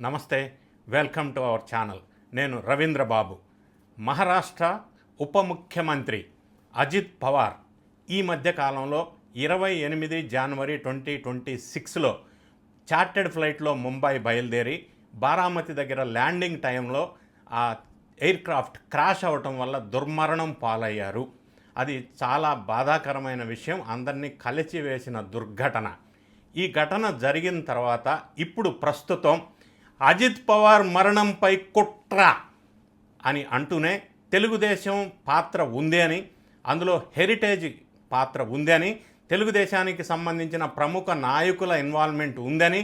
నమస్తే, welcome to our channel. నేను రవీంద్ర బాబు. మహారాష్ట్ర ఉప ముఖ్యమంత్రి అజిత్ పవార్ ఈ మధ్య కాలంలో 28 జనవరి 2026లో చార్టెడ్ ఫ్లైట్లో ముంబై బయలుదేరి బారామతి దగ్గర ల్యాండింగ్ టైంలో ఆ ఎయిర్ క్రాఫ్ట్ క్రాష్ అవ్వటం వల్ల దుర్మరణం పాలయ్యారు. అది చాలా బాధాకరమైన విషయం, అందరినీ కలిచివేసిన దుర్ఘటన. ఈ ఘటన జరిగిన తర్వాత ఇప్పుడు ప్రస్తుతం అజిత్ పవార్ మరణంపై కుట్ర అని అంటూనే తెలుగుదేశం పాత్ర ఉంది అని, అందులో హెరిటేజ్ పాత్ర ఉంది అని, తెలుగుదేశానికి సంబంధించిన ప్రముఖ నాయకుల ఇన్వాల్వ్మెంట్ ఉందని,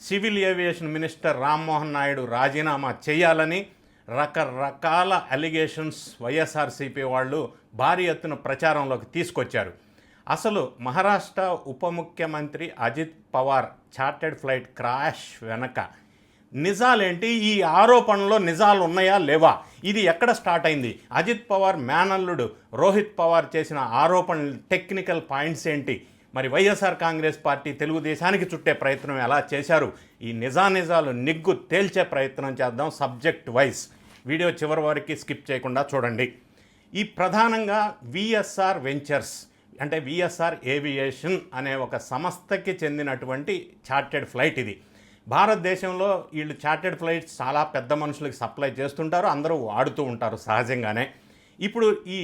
civil aviation minister Rammohan Naidu రాజీనామా చేయాలని రకరకాల అలిగేషన్స్ వైఎస్ఆర్సీపీ వాళ్ళు భారీ ఎత్తున ప్రచారంలోకి తీసుకొచ్చారు. అసలు మహారాష్ట్ర ఉప ముఖ్యమంత్రి Ajit Pawar chartered flight crash వెనక నిజాలేంటి, ఈ ఆరోపణలో నిజాలు ఉన్నాయా లేవా, ఇది ఎక్కడ స్టార్ట్ అయింది, అజిత్ పవార్ మేనల్లుడు రోహిత్ పవార్ చేసిన ఆరోపణలు టెక్నికల్ పాయింట్స్ ఏంటి, మరి వైఎస్ఆర్ కాంగ్రెస్ పార్టీ తెలుగుదేశానికి చుట్టే ప్రయత్నం ఎలా చేశారు, ఈ నిజాలు నిగ్గు తేల్చే ప్రయత్నం చేద్దాం సబ్జెక్ట్ వైజ్. వీడియో చివరి వరకు స్కిప్ చేయకుండా చూడండి. ఈ ప్రధానంగా విఎస్ఆర్ వెంచర్స్ అంటే విఎస్ఆర్ ఏవియేషన్ అనే ఒక సంస్థకి చెందినటువంటి చార్టెడ్ ఫ్లైట్ ఇది. భారతదేశంలో వీళ్ళు చార్టెడ్ ఫ్లైట్స్ చాలా పెద్ద మనుషులకి సప్లై చేస్తుంటారు, అందరూ వాడుతూ ఉంటారు సహజంగానే. ఇప్పుడు ఈ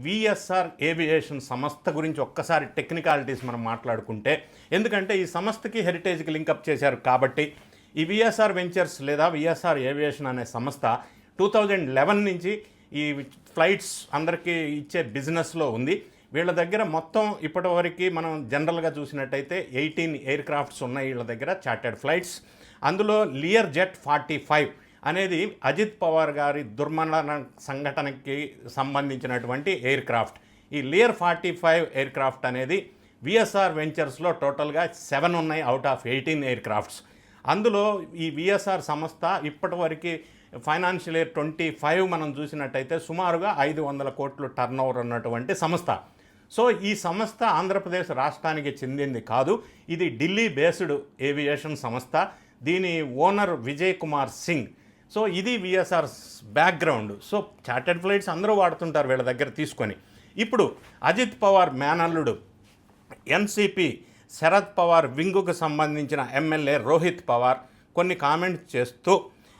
విఎస్ఆర్ ఏవియేషన్ సంస్థ గురించి ఒక్కసారి టెక్నికాలిటీస్ మనం మాట్లాడుకుంటే, ఎందుకంటే ఈ సంస్థకి హెరిటేజ్కి లింకప్ చేశారు కాబట్టి, ఈ విఎస్ఆర్ వెంచర్స్ లేదా విఎస్ఆర్ ఏవియేషన్ అనే సంస్థ 2011 నుంచి ఈ ఫ్లైట్స్ అందరికీ ఇచ్చే బిజినెస్లో ఉంది. వీళ్ళ దగ్గర మొత్తం ఇప్పటివరకు మనం జనరల్గా చూసినట్టయితే 18 ఎయిర్ క్రాఫ్ట్స్ ఉన్నాయి వీళ్ళ దగ్గర చార్టెడ్ ఫ్లైట్స్. అందులో లియర్ జెట్ 45 అనేది అజిత్ పవార్ గారి దుర్మరణ సంఘటనకి సంబంధించినటువంటి ఎయిర్ క్రాఫ్ట్. ఈ లియర్ 45 ఎయిర్ క్రాఫ్ట్ అనేది విఎస్ఆర్ వెంచర్స్లో టోటల్గా 7 ఉన్నాయి అవుట్ ఆఫ్ 18 ఎయిర్ క్రాఫ్ట్స్. అందులో ఈ విఎస్ఆర్ సంస్థ ఇప్పటివరకు ఫైనాన్షియల్ ఇయర్ 25 మనం చూసినట్టయితే సుమారుగా 500 కోట్లు టర్న్ ఓవర్ ఉన్నటువంటి సంస్థ. సో ఈ సంస్థ ఆంధ్రప్రదేశ్ రాష్ట్రానికి చెందింది కాదు, ఇది ఢిల్లీ బేస్డ్ ఏవియేషన్ సంస్థ. దీని ఓనర్ విజయ్ కుమార్ సింగ్. సో ఇది VSR background. So chartered flights అందరూ వాడుతుంటారు వీళ్ళ దగ్గర తీసుకొని. ఇప్పుడు అజిత్ పవార్ మేనల్లుడు ఎన్సిపి శరద్ పవార్ వింగుకు సంబంధించిన ఎమ్మెల్యే రోహిత్ పవార్ కొన్ని కామెంట్స్ చేస్తూ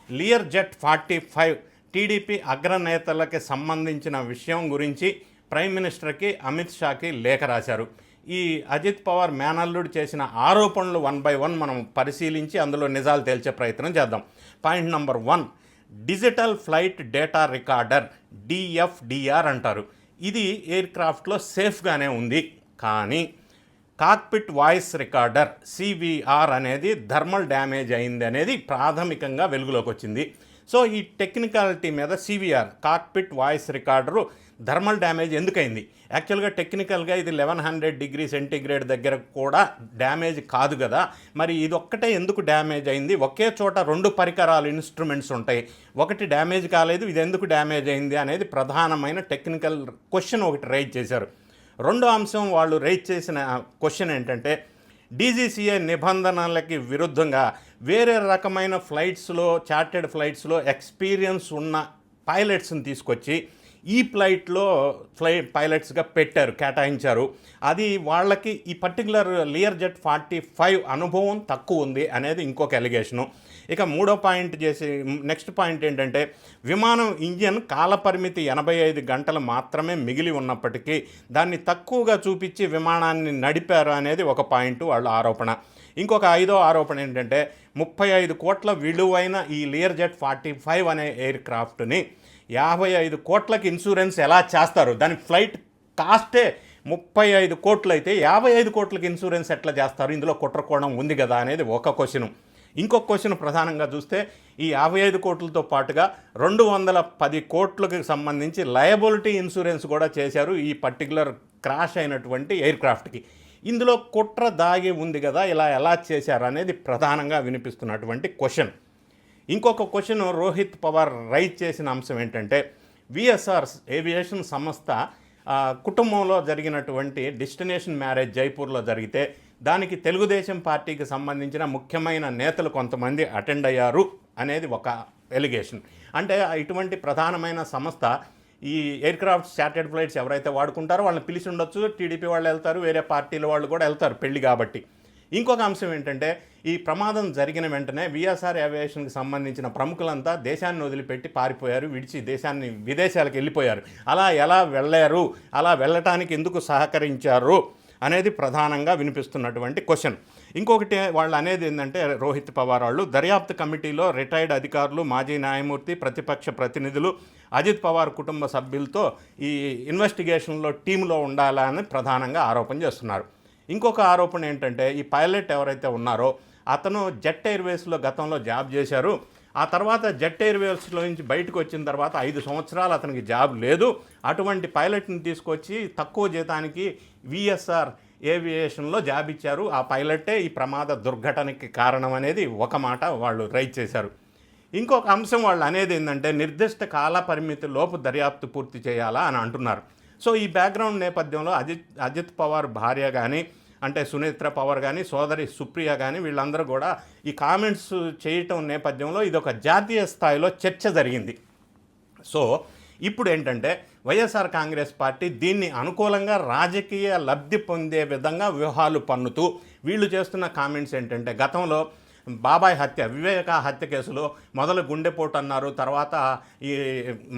లియర్ జెట్ 45 టీడీపీ అగ్రనేతలకి సంబంధించిన విషయం గురించి ప్రైమ్ మినిస్టర్కి అమిత్ షాకి లేఖ రాశారు. ఈ అజిత్ పవార్ మేనల్లుడు చేసిన ఆరోపణలు 1 by 1 మనం పరిశీలించి అందులో నిజాలు తేల్చే ప్రయత్నం చేద్దాం. Point number 1, digital flight data recorder DFDR అంటారు. ఇది ఎయిర్ క్రాఫ్ట్లో సేఫ్గానే ఉంది, కానీ కాక్పిట్ వాయిస్ రికార్డర్ సివిఆర్ అనేది థర్మల్ డ్యామేజ్ అయింది అనేది ప్రాథమికంగా వెలుగులోకి వచ్చింది. సో ఈ టెక్నికాలిటీ మీద CVR cockpit voice recorder thermal damage ఎందుకైంది, యాక్చువల్గా టెక్నికల్గా ఇది 1100 డిగ్రీ సెంటీగ్రేడ్ దగ్గర కూడా డ్యామేజ్ కాదు కదా, మరి ఇది ఒక్కటే ఎందుకు డ్యామేజ్ అయింది, ఒకే చోట 2 పరికరాలు ఇన్స్ట్రుమెంట్స్ ఉంటాయి, ఒకటి డ్యామేజ్ కాలేదు, ఇది ఎందుకు డ్యామేజ్ అయింది అనేది ప్రధానమైన టెక్నికల్ క్వశ్చన్ ఒకటి రైజ్ చేశారు. రెండో అంశం వాళ్ళు రైజ్ చేసిన క్వశ్చన్ ఏంటంటే, డీజీసీఏ నిబంధనలకి విరుద్ధంగా వేరే రకమైన ఫ్లైట్స్లో చార్టెడ్ ఫ్లైట్స్లో ఎక్స్పీరియన్స్ ఉన్న పైలట్స్ని తీసుకొచ్చి ఈ ఫ్లైట్లో పైలట్స్గా పెట్టారు, కేటాయించారు. అది వాళ్ళకి ఈ పర్టికులర్ లియర్ జెట్ 45 అనుభవం తక్కువ ఉంది అనేది ఇంకొక ఎలిగేషను. ఇక మూడో పాయింట్ నెక్స్ట్ పాయింట్ ఏంటంటే, విమానం ఇంజిన్ కాలపరిమితి 85 గంటలు మాత్రమే మిగిలి ఉన్నప్పటికీ దాన్ని తక్కువగా చూపించి విమానాన్ని నడిపారు అనేది ఒక పాయింట్ వాళ్ళ ఆరోపణ. ఇంకొక 5వ ఆరోపణ ఏంటంటే, 35 కోట్ల విలువైన ఈ లియర్ జెట్ 45 అనే ఎయిర్ క్రాఫ్ట్ని 55 కోట్లకి ఇన్సూరెన్స్ ఎలా చేస్తారు, దాని ఫ్లైట్ కాస్టే 35 కోట్లు అయితే 55 కోట్లకి ఇన్సూరెన్స్ ఎట్లా చేస్తారు, ఇందులో కుట్రకోణం ఉంది కదా అనేది ఒక క్వశ్చన్. ఇంకొక క్వశ్చన్ ప్రధానంగా చూస్తే, ఈ 55 కోట్లతో పాటుగా 210 కోట్లకు సంబంధించి లయబిలిటీ ఇన్సూరెన్స్ కూడా చేశారు ఈ పర్టికులర్ క్రాష్ అయినటువంటి ఎయిర్ క్రాఫ్ట్కి. ఇందులో కుట్ర దాగి ఉంది కదా, ఇలా ఎలా చేశారు అనేది ప్రధానంగా వినిపిస్తున్నటువంటి క్వశ్చన్. ఇంకొక క్వశ్చన్ రోహిత్ పవార్ రైజ్ చేసిన అంశం ఏంటంటే, విఎస్ఆర్ ఏవియేషన్ సంస్థ కుటుంబంలో జరిగినటువంటి డెస్టినేషన్ మ్యారేజ్ జైపూర్లో జరిగితే దానికి తెలుగుదేశం పార్టీకి సంబంధించిన ముఖ్యమైన నేతలు కొంతమంది అటెండ్ అయ్యారు అనేది ఒక ఎలిగేషన్. అంటే ఇటువంటి ప్రధానమైన సంస్థ ఈ ఎయిర్ క్రాఫ్ట్ చార్టెడ్ ఫ్లైట్స్ ఎవరైతే వాడుకుంటారో వాళ్ళని పిలిచి ఉండొచ్చు, టీడీపీ వాళ్ళు వెళ్తారు, వేరే పార్టీల వాళ్ళు కూడా వెళ్తారు పెళ్లి కాబట్టి. ఇంకొక అంశం ఏంటంటే ఈ ప్రమాదం జరిగిన వెంటనే విఎస్ఆర్ ఏవియేషన్కి సంబంధించిన ప్రముఖులంతా దేశాన్ని వదిలిపెట్టి పారిపోయారు, విదేశాలకు వెళ్ళిపోయారు. అలా ఎలా వెళ్ళారు, అలా వెళ్ళటానికి ఎందుకు సహకరించారు అనేది ప్రధానంగా వినిపిస్తున్నటువంటి క్వశ్చన్. ఇంకొకటి వాళ్ళు అనేది ఏంటంటే రోహిత్ పవార్ వాళ్ళు దర్యాప్తు కమిటీలో రిటైర్డ్ అధికారులు, మాజీ న్యాయమూర్తి, ప్రతిపక్ష ప్రతినిధులు, అజిత్ పవార్ కుటుంబ సభ్యులతో ఈ ఇన్వెస్టిగేషన్లో టీంలో ఉండాలని ప్రధానంగా ఆరోపణ చేస్తున్నారు. ఇంకొక ఆరోపణ ఏంటంటే ఈ పైలట్ ఎవరైతే ఉన్నారో అతను జెట్ ఎయిర్వేస్లో గతంలో జాబ్ చేశారు. ఆ తర్వాత జెట్ ఎయిర్వేస్లో నుంచి బయటకు వచ్చిన తర్వాత 5 సంవత్సరాలు అతనికి జాబ్ లేదు. అటువంటి పైలట్ని తీసుకొచ్చి తక్కువ జీతానికి విఎస్ఆర్ ఏవియేషన్లో జాబ్ ఇచ్చారు. ఆ పైలటే ఈ ప్రమాద దుర్ఘటనకి కారణం అనేది ఒక మాట వాళ్ళు రైజ్ చేశారు. ఇంకొక అంశం వాళ్ళు అనేది ఏంటంటే నిర్దిష్ట కాల పరిమితి లోపు దర్యాప్తు పూర్తి చేయాలా అని అంటున్నారు. సో ఈ బ్యాక్గ్రౌండ్ నేపథ్యంలో అజిత్ పవార్ భార్య కానీ, అంటే సునేత్ర పవార్ కానీ, సోదరి సుప్రియ కానీ వీళ్ళందరూ కూడా ఈ కామెంట్స్ చేయటం నేపథ్యంలో ఇది ఒక జాతీయ స్థాయిలో చర్చ జరిగింది. సో ఇప్పుడు ఏంటంటే వైఎస్ఆర్ కాంగ్రెస్ పార్టీ దీన్ని అనుకూలంగా రాజకీయ లబ్ధి పొందే విధంగా వ్యూహాలు పన్నుతూ వీళ్ళు చేస్తున్న కామెంట్స్ ఏంటంటే గతంలో బాబాయ్ హత్య, వివేక హత్య కేసులో మొదలు గుండెపోటు అన్నారు, తర్వాత ఈ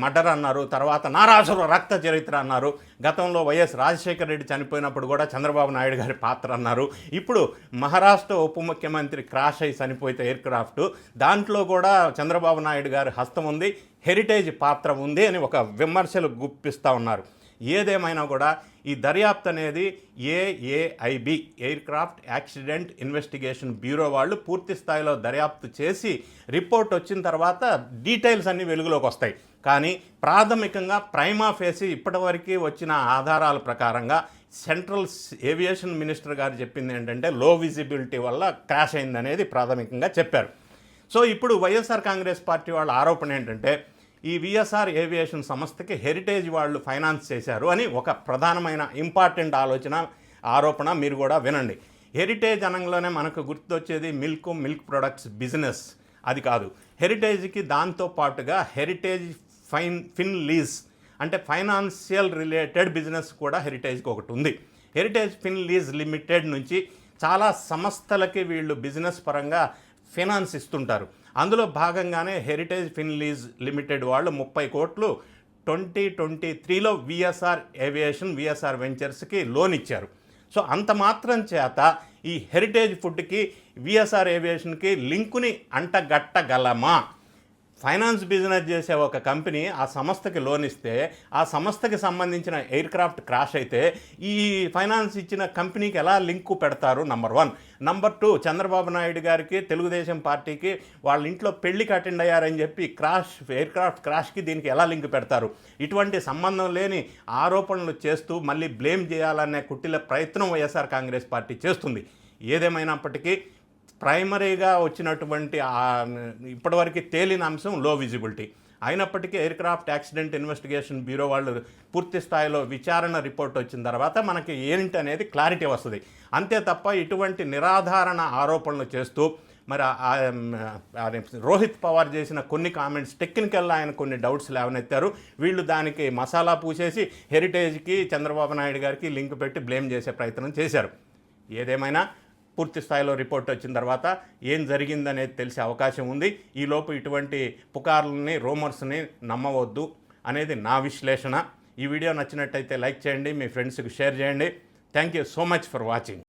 మర్డర్ అన్నారు, తర్వాత నారాసుర రక్త చరిత్ర అన్నారు. గతంలో వైఎస్ రాజశేఖర రెడ్డి చనిపోయినప్పుడు కూడా చంద్రబాబు నాయుడు గారి పాత్ర అన్నారు. ఇప్పుడు మహారాష్ట్ర ఉప ముఖ్యమంత్రి క్రాష్ అయి చనిపోతే ఎయిర్ క్రాఫ్ట్, దాంట్లో కూడా చంద్రబాబు నాయుడు గారి హస్తం ఉంది, హెరిటేజ్ పాత్ర ఉంది అని ఒక విమర్శలు గుప్పిస్తూ ఉన్నారు. ఏదేమైనా కూడా ఈ దర్యాప్తు అనేది AAIB, air craft accident investigation bureau వాళ్ళు పూర్తి స్థాయిలో దర్యాప్తు చేసి రిపోర్ట్ వచ్చిన తర్వాత డీటెయిల్స్ అన్నీ వెలుగులోకి వస్తాయి. కానీ ప్రాథమికంగా ప్రైమా ఫేసి ఇప్పటివరకు వచ్చిన ఆధారాల ప్రకారంగా సెంట్రల్ ఏవియేషన్ మినిస్టర్ గారు చెప్పింది ఏంటంటే లో విజిబిలిటీ వల్ల క్రాష్ అయిందనేది ప్రాథమికంగా చెప్పారు. సో ఇప్పుడు వైఎస్ఆర్ కాంగ్రెస్ పార్టీ వాళ్ళ ఆరోపణ ఏంటంటే ఈ విఎస్ఆర్ ఏవియేషన్ సంస్థకి హెరిటేజ్ వాళ్ళు ఫైనాన్స్ చేశారు అని ఒక ప్రధానమైన ఇంపార్టెంట్ ఆరోపణ మీరు కూడా వినండి. హెరిటేజ్ అనంలోనే మనకు గుర్తొచ్చేది మిల్క్ ప్రొడక్ట్స్ బిజినెస్, అది కాదు. హెరిటేజ్కి దాంతో పాటుగా హెరిటేజ్ ఫిన్ లీజ్ అంటే ఫైనాన్షియల్ రిలేటెడ్ బిజినెస్ కూడా హెరిటేజ్కి ఒకటి ఉంది. హెరిటేజ్ ఫిన్ లీజ్ లిమిటెడ్ నుంచి చాలా సంస్థలకి వీళ్ళు బిజినెస్ పరంగా ఫైనాన్స్ ఇస్తుంటారు. అందులో భాగంగానే హెరిటేజ్ ఫిన్ లీజ్ లిమిటెడ్ వాళ్ళు 30 కోట్లు 2023లో విఎస్ఆర్ ఏవియేషన్, విఎస్ఆర్ వెంచర్స్కి లోన్ ఇచ్చారు. సో అంత మాత్రం చేత ఈ హెరిటేజ్ ఫుడ్కి విఎస్ఆర్ ఏవియేషన్కి లింకుని అంటగట్టగలమా? ఫైనాన్స్ బిజినెస్ చేసే ఒక కంపెనీ ఆ సంస్థకి లోన్ ఇస్తే ఆ సంస్థకి సంబంధించిన ఎయిర్ క్రాఫ్ట్ క్రాష్ అయితే ఈ ఫైనాన్స్ ఇచ్చిన కంపెనీకి ఎలా లింకు పెడతారు? నంబర్ 1. నంబర్ 2, చంద్రబాబు నాయుడు గారికి తెలుగుదేశం పార్టీకి వాళ్ళ ఇంట్లో పెళ్లికి అటెండ్ అయ్యారని చెప్పి ఎయిర్ క్రాఫ్ట్ క్రాష్కి దీనికి ఎలా లింక్ పెడతారు? ఇటువంటి సంబంధం లేని ఆరోపణలు చేస్తూ మళ్ళీ బ్లేమ్ చేయాలనే కుట్టిల ప్రయత్నం వైఎస్ఆర్ కాంగ్రెస్ పార్టీ చేస్తుంది. ఏదేమైనప్పటికీ ప్రైమరీగా వచ్చినటువంటి ఇప్పటివరకు తేలిన అంశం లో విజిబిలిటీ అయినప్పటికీ air craft accident investigation bureau వాళ్ళు పూర్తి స్థాయిలో విచారణ రిపోర్ట్ వచ్చిన తర్వాత మనకి ఏంటి అనేది క్లారిటీ వస్తుంది. అంతే తప్ప ఇటువంటి నిరాధారణ ఆరోపణలు చేస్తూ మరి రోహిత్ పవార్ చేసిన కొన్ని కామెంట్స్ టెక్నికల్ ఆయన కొన్ని డౌట్స్ లేవనెత్తారు. వీళ్ళు దానికి మసాలా పూసేసి హెరిటేజ్కి చంద్రబాబు నాయుడు గారికి లింక్ పెట్టి బ్లేమ్ చేసే ప్రయత్నం చేశారు. ఏదేమైనా పూర్తి స్థాయిలో రిపోర్ట్ వచ్చిన తర్వాత ఏం జరిగిందనేది తెలిసే అవకాశం ఉంది. ఈలోపు ఇటువంటి పుకార్లని, రూమర్స్ని నమ్మవద్దు అనేది నా విశ్లేషణ. ఈ వీడియో నచ్చినట్టయితే లైక్ చేయండి, మీ ఫ్రెండ్స్కి షేర్ చేయండి. Thank you so much for watching.